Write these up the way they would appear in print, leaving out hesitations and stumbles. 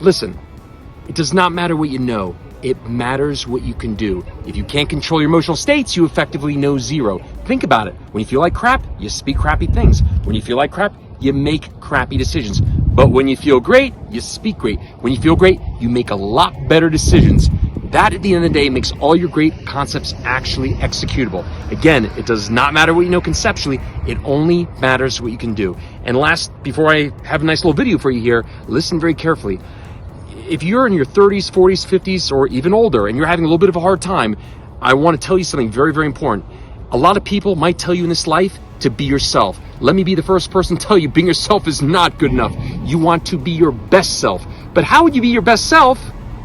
Listen, it does not matter what you know. It matters what you can do. If you can't control your emotional states, you effectively know zero. Think about it. When you feel like crap, you speak crappy things. When you feel like crap, you make crappy decisions. But when you feel great, you speak great. When you feel great, you make a lot better decisions. That, at the end of the day, makes all your great concepts actually executable. Again, it does not matter what you know conceptually. It only matters what you can do. And last, before I have a nice little video for you here, listen very carefully. If you're in your 30s, 40s, 50s, or even older, and you're having a little bit of a hard time, I want to tell you something very, very important. A lot of people might tell you in this life to be yourself. Let me be the first person to tell you being yourself is not good enough. You want to be your best self. But how would you be your best self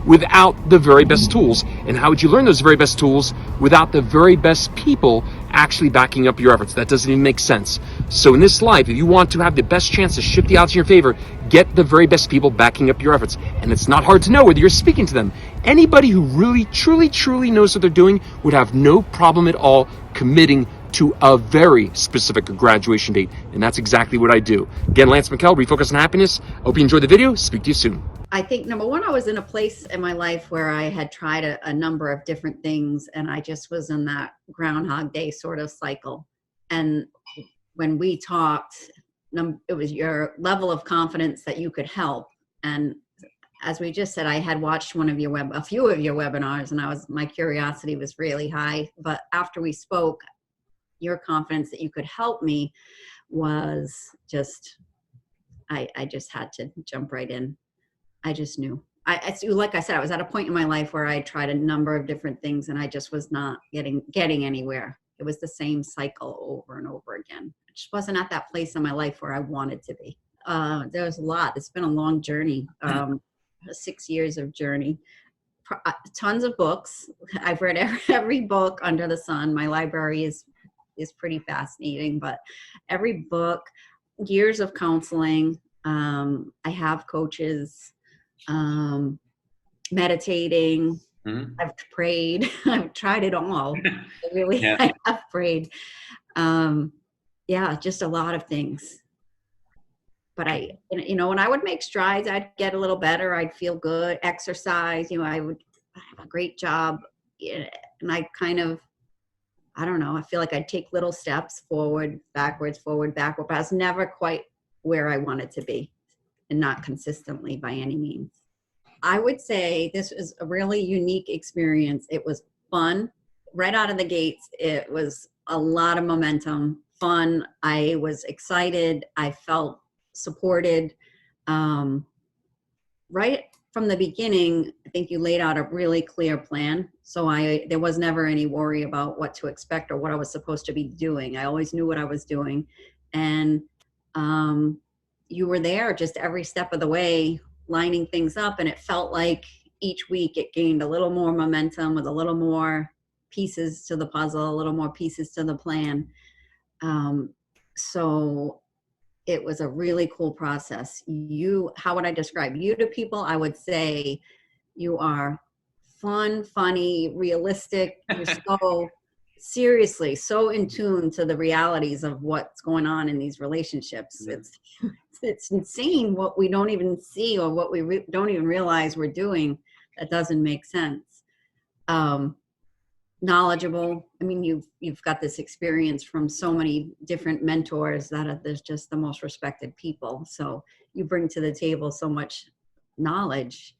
without the very best tools? And how would you learn those very best tools without the very best people actually backing up your efforts? That doesn't even make sense. So in this life, if you want to have the best chance to shift the odds in your favor, get the very best people backing up your efforts. And it's not hard to know whether you're speaking to them. Anybody who really, truly, truly knows what they're doing would have no problem at all committing to a very specific graduation date. And that's exactly what I do. Again, Lance McKell, Refocus on Happiness. I hope you enjoyed the video. Speak to you soon. I think, number one, I was in a place in my life where I had tried a number of different things, and I just was in that Groundhog Day sort of cycle. And when we talked, it was your level of confidence that you could help. And as we just said, I had watched a few of your webinars, and my curiosity was really high. But after we spoke, your confidence that you could help me was just, I just had to jump right in. I just knew. Like I said, I was at a point in my life where I tried a number of different things, and I just was not getting anywhere. It was the same cycle over and over again. I just wasn't at that place in my life where I wanted to be. There was a lot. It's been a long journey, 6 years of journey. Tons of books. I've read every book under the sun. My library is pretty fascinating, but every book, years of counseling. I have coaches, meditating. I've prayed. I've tried it all. I have prayed. Just a lot of things. But when I would make strides, I'd get a little better. I'd feel good. Exercise. I would have a great job, and I kind of, I don't know. I feel like I'd take little steps forward, backwards, forward, backward. But I was never quite where I wanted to be, and not consistently by any means. I would say this was a really unique experience. It was fun. Right out of the gates, it was a lot of momentum, fun. I was excited. I felt supported. Right from the beginning, I think you laid out a really clear plan. So there was never any worry about what to expect or what I was supposed to be doing. I always knew what I was doing. And you were there just every step of the way, lining things up. And it felt like each week it gained a little more momentum with a little more pieces to the puzzle, a little more pieces to the plan. So it was a really cool process. How would I describe you to people? I would say you are fun, funny, realistic. You're so seriously so in tune to the realities of what's going on in these relationships. It's insane what we don't even see, or what we don't even realize we're doing. That doesn't make sense. Knowledgeable. I mean, you've got this experience from so many different mentors that there's just the most respected people. So you bring to the table so much knowledge.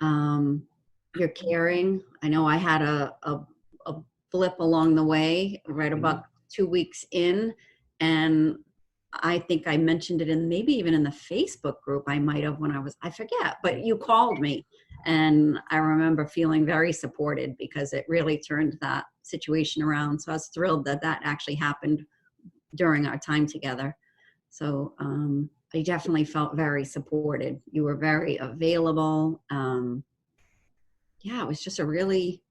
You're caring. I know I had a blip along the way, right about 2 weeks in, and I think I mentioned it maybe even in the Facebook group. I might have I forget, but you called me. And I remember feeling very supported because it really turned that situation around. So I was thrilled that actually happened during our time together. So I definitely felt very supported. You were very available. It was just a really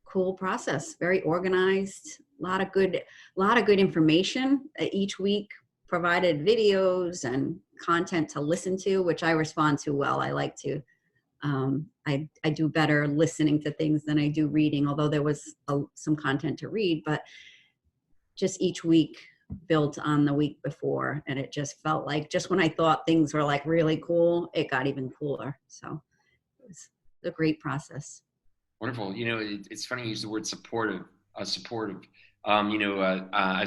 cool process, very organized, a lot of good information. Each week provided videos and content to listen to, which I respond to well. I like to. I do better listening to things than I do reading, although there was some content to read, but just each week built on the week before. And it just felt like, just when I thought things were like really cool, it got even cooler. So it was a great process. Wonderful. You know, it's funny you use the word supportive. As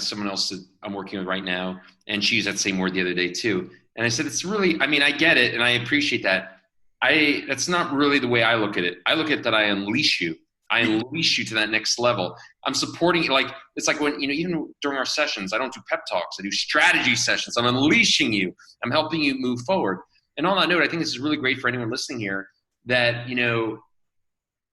someone else that I'm working with right now, and she used that same word the other day too. And I said, it's really, I mean, I get it, and I appreciate that. That's not really the way I look at it. I look at that I unleash you. I unleash you to that next level. I'm supporting, like, it's like when, even during our sessions, I don't do pep talks. I do strategy sessions. I'm unleashing you. I'm helping you move forward. And on that note, I think this is really great for anyone listening here that,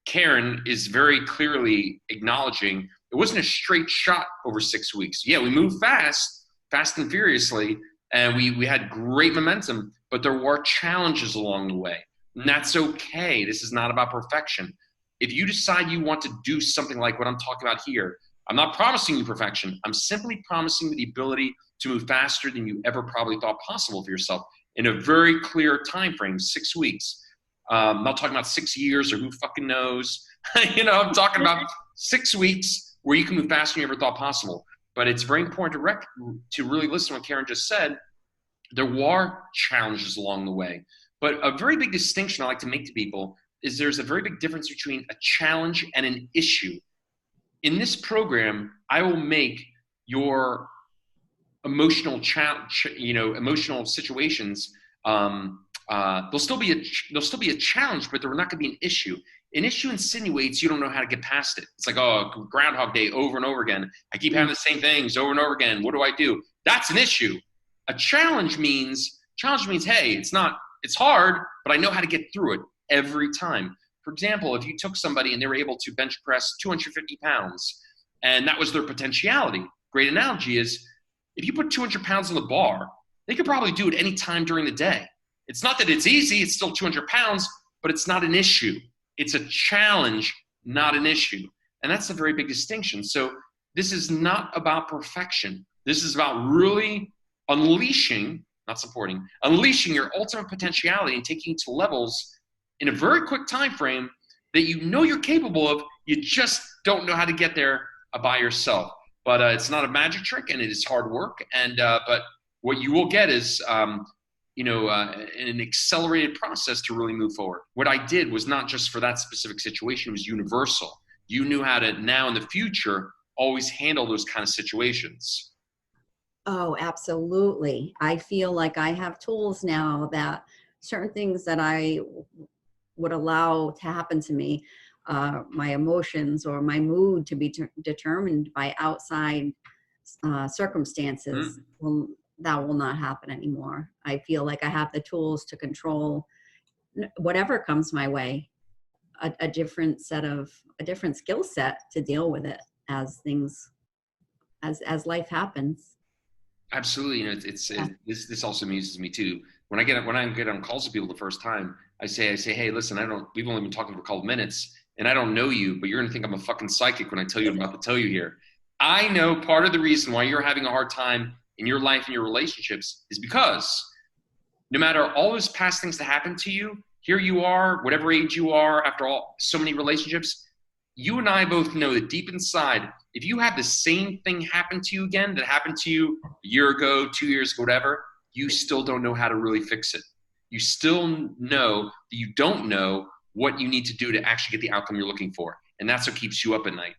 Karen is very clearly acknowledging it wasn't a straight shot over 6 weeks. Yeah, we moved fast and furiously, and we had great momentum, but there were challenges along the way. And that's okay. This is not about perfection. If you decide you want to do something like what I'm talking about here, I'm not promising you perfection. I'm simply promising you the ability to move faster than you ever probably thought possible for yourself in a very clear time frame, 6 weeks. I'm not talking about 6 years or who fucking knows. I'm talking about 6 weeks where you can move faster than you ever thought possible. But it's very important to really listen to what Karen just said. There were challenges along the way. But a very big distinction I like to make to people is there's a very big difference between a challenge and an issue. In this program, I will make your emotional emotional situations, there'll still be a challenge, but they're not going to be an issue. An issue insinuates you don't know how to get past it. It's like, oh, Groundhog Day over and over again. I keep having the same things over and over again. What do I do? That's an issue. A challenge means, hey, it's hard, but I know how to get through it every time. For example, if you took somebody and they were able to bench press 250 pounds, and that was their potentiality. Great analogy is, if you put 200 pounds on the bar, they could probably do it any time during the day. It's not that it's easy, it's still 200 pounds, but it's not an issue. It's a challenge, not an issue. And that's a very big distinction. So this is not about perfection. This is about really unleashing, not supporting, unleashing your ultimate potentiality and taking to levels in a very quick time frame that you know you're capable of. You just don't know how to get there by yourself. But it's not a magic trick, and it is hard work. And but what you will get is an accelerated process to really move forward. What I did was not just for that specific situation, it was universal. You knew how to now in the future always handle those kind of situations. Oh, absolutely. I feel like I have tools now that certain things that I would allow to happen to me, my emotions or my mood to be determined by outside circumstances, that will not happen anymore. I feel like I have the tools to control whatever comes my way, a different skill set to deal with it as as life happens. Absolutely. This also amuses me too. When I get on calls with people the first time, I say, hey, listen, we've only been talking for a couple of minutes and I don't know you, but you're going to think I'm a fucking psychic when I tell you what I'm about to tell you here. I know part of the reason why you're having a hard time in your life and your relationships is because no matter all those past things that happened to you, here you are, whatever age you are, after all, so many relationships, you and I both know that deep inside, if you have the same thing happen to you again that happened to you a year ago, 2 years ago, whatever, you still don't know how to really fix it. You still know that you don't know what you need to do to actually get the outcome you're looking for. And that's what keeps you up at night.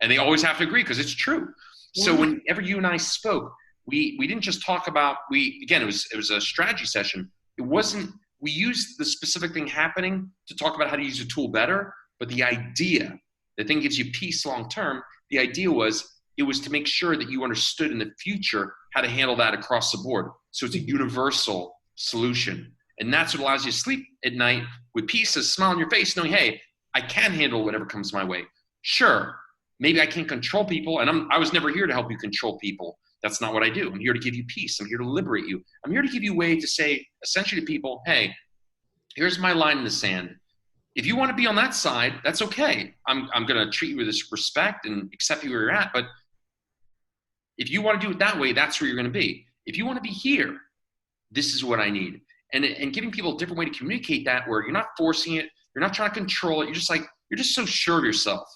And they always have to agree because it's true. Yeah. So whenever you and I spoke, we didn't just talk about, it was a strategy session. We used the specific thing happening to talk about how to use a tool better, but the idea, the thing gives you peace long-term. The idea it was to make sure that you understood in the future how to handle that across the board. So it's a universal solution. And that's what allows you to sleep at night with peace, a smile on your face, knowing, hey, I can handle whatever comes my way. Sure, maybe I can't control people, and I was never here to help you control people. That's not what I do. I'm here to give you peace. I'm here to liberate you. I'm here to give you a way to say, essentially to people, hey, here's my line in the sand. If you want to be on that side, that's okay. I'm going to treat you with this respect and accept you where you're at. But if you want to do it that way, that's where you're going to be. If you want to be here, this is what I need. And giving people a different way to communicate that, where you're not forcing it, you're not trying to control it. You're just so sure of yourself.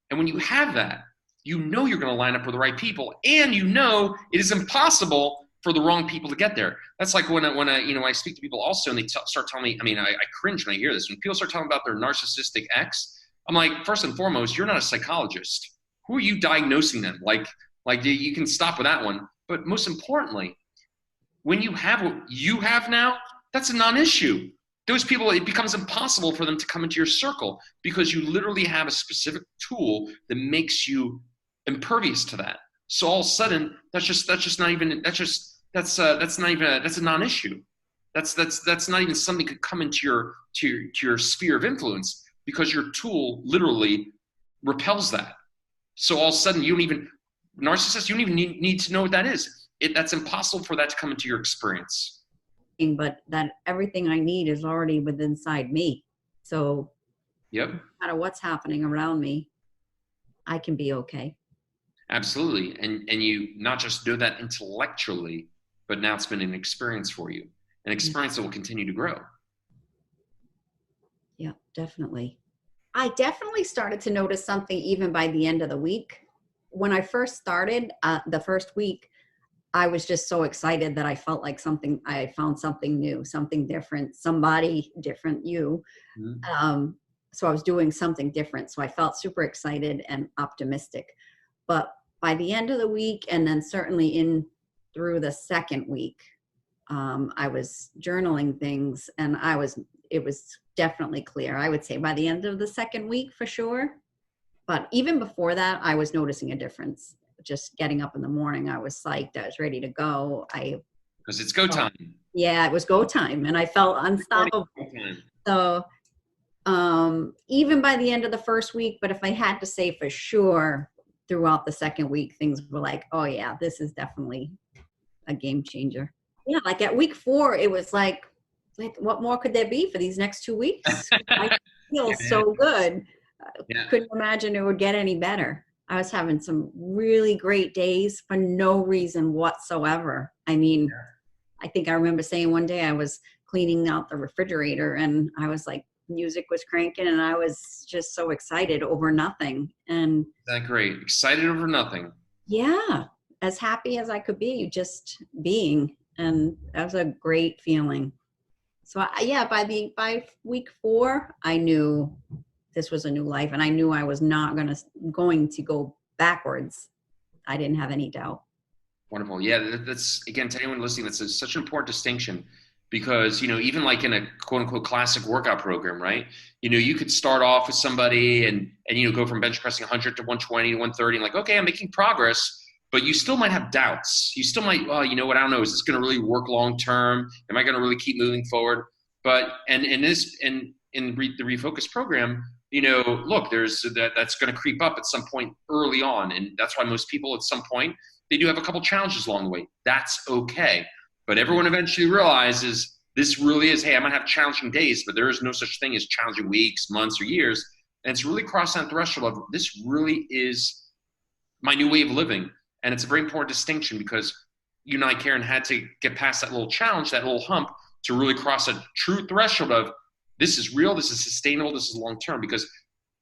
And when you have that, you know you're going to line up with the right people, and you know it is impossible for the wrong people to get there. That's like when I speak to people also, and they start telling me, I cringe when I hear this. When people start talking about their narcissistic ex, I'm like, first and foremost, you're not a psychologist. Who are you diagnosing them? Like you can stop with that one. But most importantly, when you have what you have now, that's a non-issue. Those people, it becomes impossible for them to come into your circle because you literally have a specific tool that makes you impervious to that. So all of a sudden, that's a non-issue. That's not even something that could come into your sphere of influence because your tool literally repels that. So all of a sudden, narcissists, you don't even need to know what that is. That's impossible for that to come into your experience. But that everything I need is already within inside me. So yep. No matter what's happening around me, I can be okay. Absolutely. And you not just know that intellectually, but now it's been an experience for you, an experience that will continue to grow. Yeah, definitely. I definitely started to notice something even by the end of the week. When I first started, the first week, I was just so excited that I felt like I found something new, something different, somebody different, you. Mm-hmm. So I was doing something different. So I felt super excited and optimistic. But by the end of the week, and then certainly through the second week, I was journaling things, and it was definitely clear. I would say by the end of the second week for sure. But even before that, I was noticing a difference. Just getting up in the morning, I was psyched. I was ready to go. Because it's go time. Yeah, it was go time, and I felt unstoppable. So even by the end of the first week, but if I had to say for sure, throughout the second week, things were like, oh yeah, this is definitely a game changer. Yeah, like at week 4, it was like what more could there be for these next 2 weeks? I feel so good. Couldn't imagine it would get any better. I was having some really great days for no reason whatsoever. I mean, I think I remember saying one day I was cleaning out the refrigerator and I was like, music was cranking and I was just so excited over nothing. And that great. Excited over nothing. Yeah. As happy as I could be, just being. And that was a great feeling. So by week 4, I knew this was a new life, and I knew I was not going to go backwards. I didn't have any doubt. Wonderful. Yeah, that's, again, to anyone listening, that's such an important distinction because, even like in a quote unquote classic workout program, right? You could start off with somebody and go from bench pressing 100 to 120 to 130 and like, okay, I'm making progress, but you still might have doubts. You still might, well, you know what, I don't know, is this going to really work long-term? Am I going to really keep moving forward? But, and in the refocus program, look, that's going to creep up at some point early on. And that's why most people at some point, they do have a couple challenges along the way. That's okay. But everyone eventually realizes this really is, hey, I might have challenging days, but there is no such thing as challenging weeks, months, or years. And it's really crossing that threshold of this really is my new way of living. And it's a very important distinction because you and I, Karen, had to get past that little challenge, that little hump, to really cross a true threshold of this is real, this is sustainable, this is long-term. Because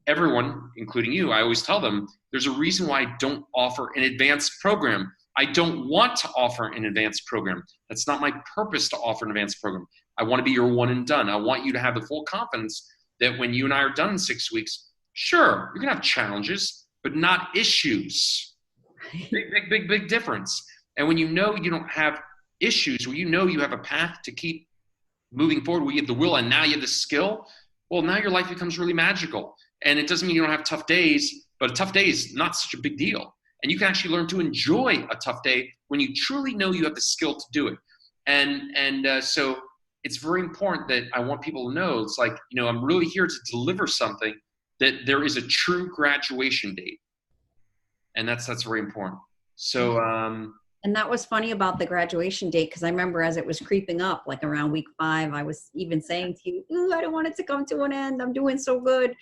everyone, including you, I always tell them, there's a reason why I don't offer an advanced program. I don't want to offer an advanced program. That's not my purpose to offer an advanced program. I want to be your one and done. I want you to have the full confidence that when you and I are done in 6 weeks, sure, you're going to have challenges, but not issues. Big difference. And when you know you don't have issues, when you know you have a path to keep moving forward, where you have the will and now you have the skill, well, now your life becomes really magical. And it doesn't mean you don't have tough days, but a tough day is not such a big deal. And you can actually learn to enjoy a tough day when you truly know you have the skill to do it. And so it's very important that I want people to know, it's like, I'm really here to deliver something that there is a true graduation date. And that's very important. So, and that was funny about the graduation date, because I remember as it was creeping up, like around week 5, I was even saying to you, ooh, I don't want it to come to an end. I'm doing so good.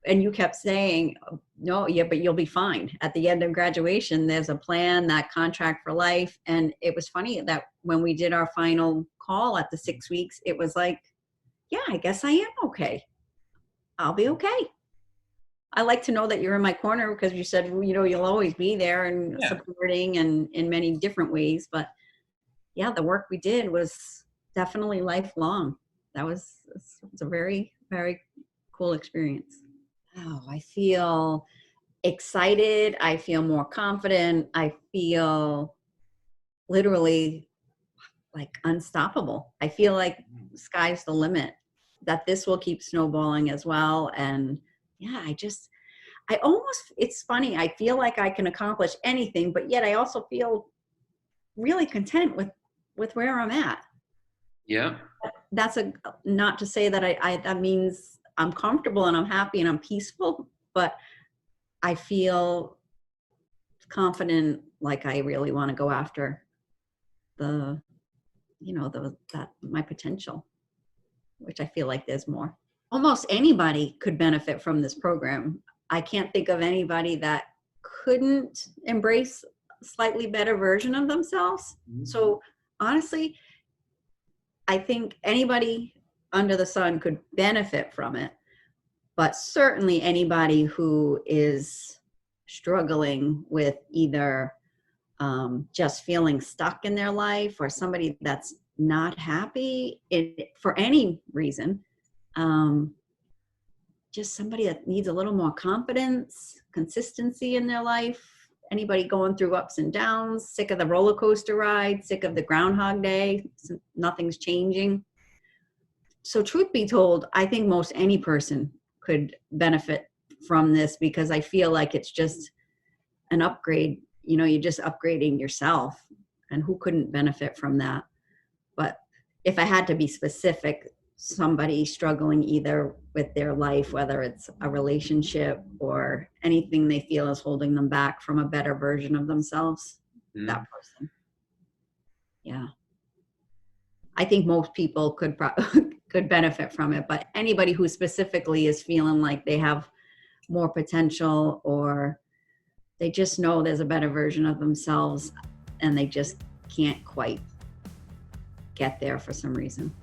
And you kept saying, no, yeah, but you'll be fine. At the end of graduation, there's a plan, that contract for life. And it was funny that when we did our final call at the 6 weeks, it was like, yeah, I guess I am okay. I'll be okay. I like to know that you're in my corner because you said, well, you'll always be there and Yeah. supporting and in many different ways. But yeah, the work we did was definitely lifelong. It's a very, very cool experience. Oh, I feel excited. I feel more confident. I feel literally like unstoppable. I feel like sky's the limit, that this will keep snowballing as well. And yeah, it's funny. I feel like I can accomplish anything, but yet I also feel really content with where I'm at. Yeah. That's not to say that that means I'm comfortable and I'm happy and I'm peaceful, but I feel confident, like I really want to go after the, my potential, which I feel like there's more. Almost anybody could benefit from this program. I can't think of anybody that couldn't embrace a slightly better version of themselves. Mm-hmm. So honestly, I think anybody under the sun could benefit from it, but certainly anybody who is struggling with either just feeling stuck in their life, or somebody that's not happy for any reason, just somebody that needs a little more confidence, consistency in their life, anybody going through ups and downs, sick of the roller coaster ride, sick of the Groundhog Day, nothing's changing. So truth be told, I think most any person could benefit from this, because I feel like it's just an upgrade. You're just upgrading yourself, and who couldn't benefit from that? But if I had to be specific, somebody struggling either with their life, whether it's a relationship or anything they feel is holding them back from a better version of themselves, that person. Yeah. I think most people could benefit from it, but anybody who specifically is feeling like they have more potential, or they just know there's a better version of themselves and they just can't quite get there for some reason.